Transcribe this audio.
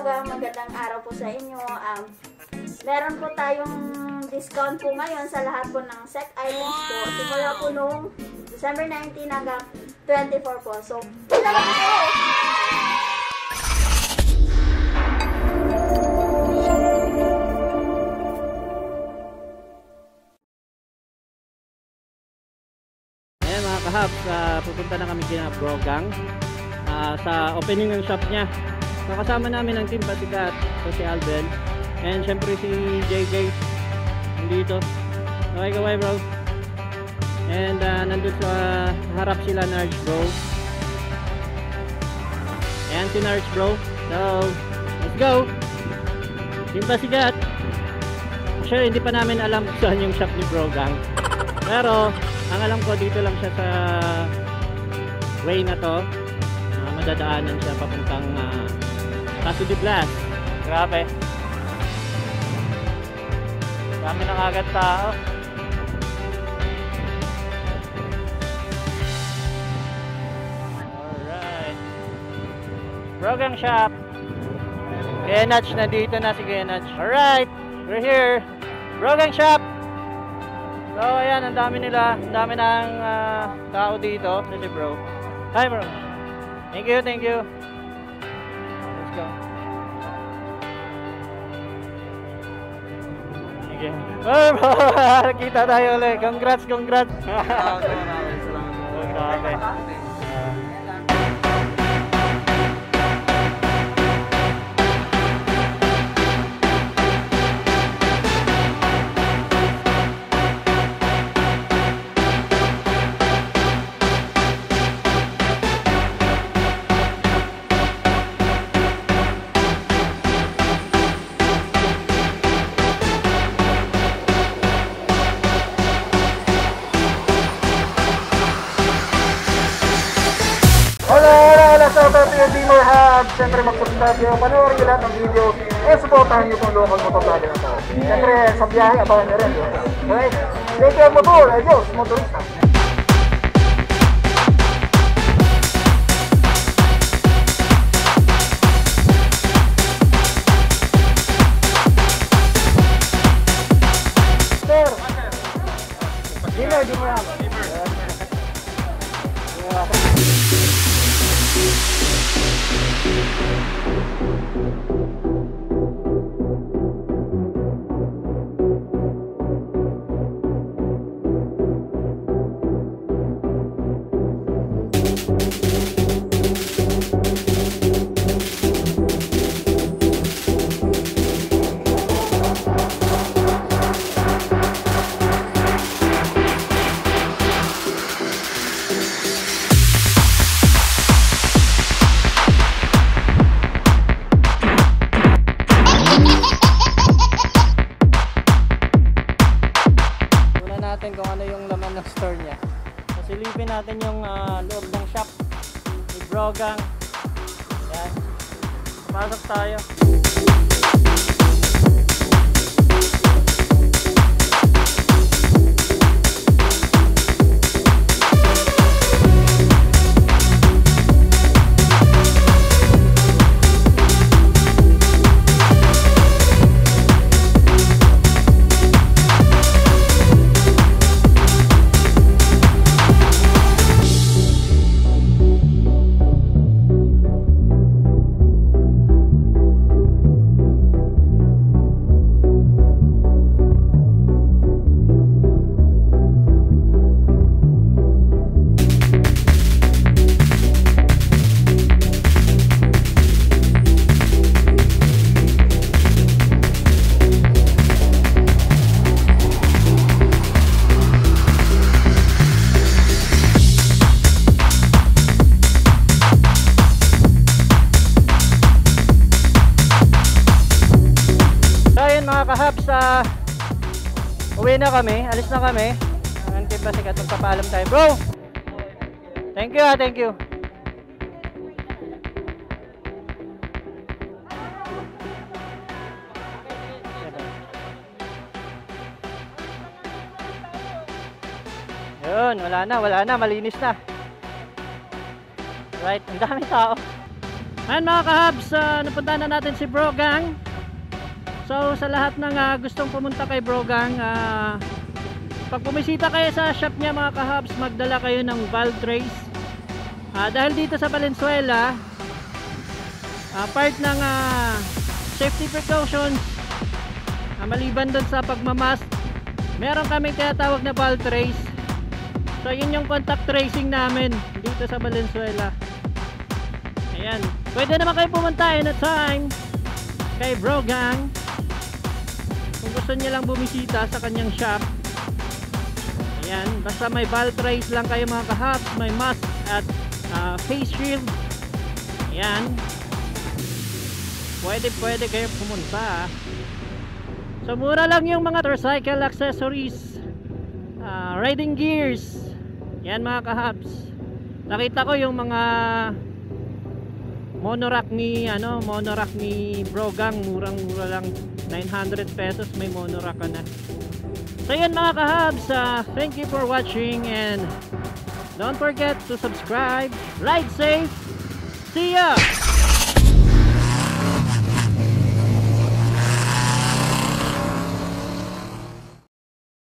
magandang araw po sa inyo. Meron po tayong discount po ngayon sa lahat po ng set items po. Simula po noong December 19 hanggang 24 po. So, salamat po! Ayan mga kahabs, pupunta na kami kina Brogang sa opening ng shop niya. So, kasama namin ang team Pasikat, so si Alben, and syempre si JJ nandito. Okay, kaway bro. And nandun sa harap sila Narge bro. Ayan si Narge bro. So, let's go! Team Pasikat. Sure, hindi pa namin alam kung saan yung shop ni Brogang. Pero, ang alam ko dito lang siya sa way na to. Madadaanan siya papuntang Paso de Blas. Grabe. Dami na agad tao. Alright. Brogang shop. Genach na dito na si Genach. Alright. We're here. Brogang shop. So ayan, ang dami nila. Ang dami ng tao dito. This is bro. Hi bro. Thank you, thank you. Let's go. Thank you. Oh bro, kita tayo ulit. Congrats, congrats. Salamat. Gamer Hub, siyempre mag-subscribe nyo, panoorin nyo lahat ng video, supportahan nyo kung local motovlogger na to. Siyempre, sa biyahe, abangan nyo rin. Okay? Take care motor, adios, motorista. Sir! Gamer Hub. Kung ano yung laman ng store niya. So, silipin natin yung loob ng shop ni Brogang. Yan. Pasok tayo. Kahabs, uwi na kami, alis na kami. Ang team Pasikat, magpapaalam tayo bro. Thank you, thank you. Yun, wala na, malinis na. Right, ang dami tao. Ayan mga kahabs, napunta na natin si Brogang. So sa lahat ng gustong pumunta kay Brogang, pag bumisita kayo sa shop niya mga kahabs, magdala kayo ng valve trace. Dahil dito sa Valenzuela, part ng safety precautions, maliban doon sa pagmamas, meron kami tinatawag na valve trace. So yun yung contact tracing namin dito sa Valenzuela. Ayan, pwede naman kayo pumunta anytime kay Brogang kung gusto niya lang bumisita sa kanyang shop. Ayan, basta may valve trace lang kayo mga kahabs, may mask at face shield. Ayan, pwede kayo pumunta. So mura lang yung mga motorcycle accessories, riding gears. Yan mga kahabs, nakita ko yung mga monorack ni Brogang, murang-mura lang, 900 pesos may monorack ka na. So yan mga kahabs, thank you for watching and don't forget to subscribe. Ride safe, see ya!